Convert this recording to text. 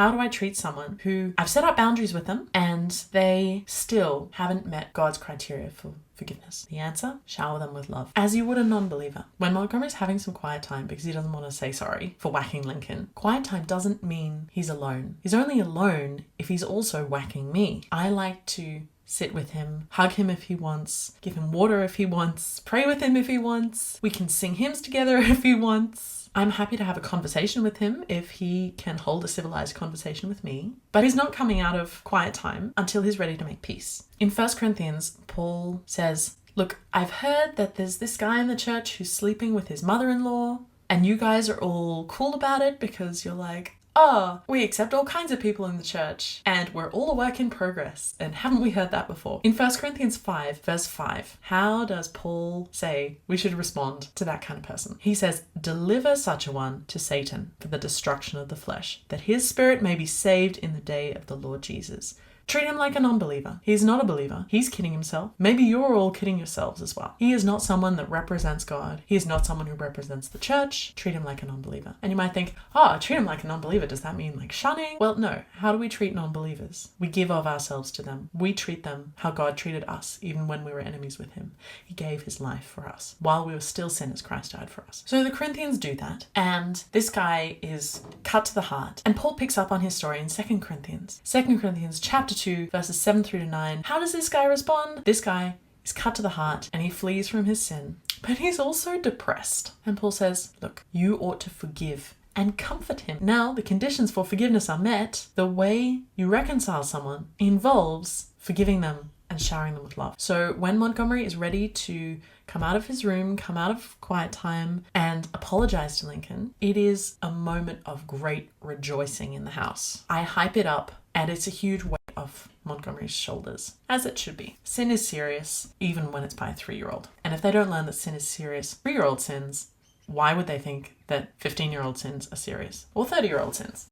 How do I treat someone who I've set up boundaries with them and they still haven't met God's criteria for forgiveness? The answer, shower them with love, as you would a non-believer. When Montgomery's having some quiet time because he doesn't want to say sorry for whacking Lincoln, quiet time doesn't mean he's alone. He's only alone if he's also whacking me. I like to sit with him, hug him if he wants, give him water if he wants, pray with him if he wants. We can sing hymns together if he wants. I'm happy to have a conversation with him if he can hold a civilized conversation with me, but he's not coming out of quiet time until he's ready to make peace. In 1 Corinthians, Paul says, look, I've heard that there's this guy in the church who's sleeping with his mother-in-law, and you guys are all cool about it because you're like, oh, we accept all kinds of people in the church and we're all a work in progress. And haven't we heard that before? In 1 Corinthians 5, verse 5, how does Paul say we should respond to that kind of person? He says, deliver such a one to Satan for the destruction of the flesh, that his spirit may be saved in the day of the Lord Jesus. Treat him like a non-believer. He's not a believer. He's kidding himself. Maybe you're all kidding yourselves as well. He is not someone that represents God. He is not someone who represents the church. Treat him like a non-believer. And you might think, treat him like a non-believer. Does that mean like shunning? Well, no. How do we treat non-believers? We give of ourselves to them. We treat them how God treated us, even when we were enemies with him. He gave his life for us. While we were still sinners, Christ died for us. So the Corinthians do that. And this guy is cut to the heart. And Paul picks up on his story in 2 Corinthians. 2 Corinthians chapter 2, verses 7 through to 9. How does this guy respond? This guy is cut to the heart and he flees from his sin, but he's also depressed. And Paul says, look, you ought to forgive and comfort him. Now, the conditions for forgiveness are met. The way you reconcile someone involves forgiving them and showering them with love. So when Montgomery is ready to come out of his room, come out of quiet time and apologize to Lincoln, it is a moment of great rejoicing in the house. I hype it up and it's a huge weight off Montgomery's shoulders, as it should be. Sin is serious, even when it's by a 3-year-old. And if they don't learn that sin is serious, 3-year-old sins, why would they think that 15-year-old sins are serious? Or 30-year-old sins?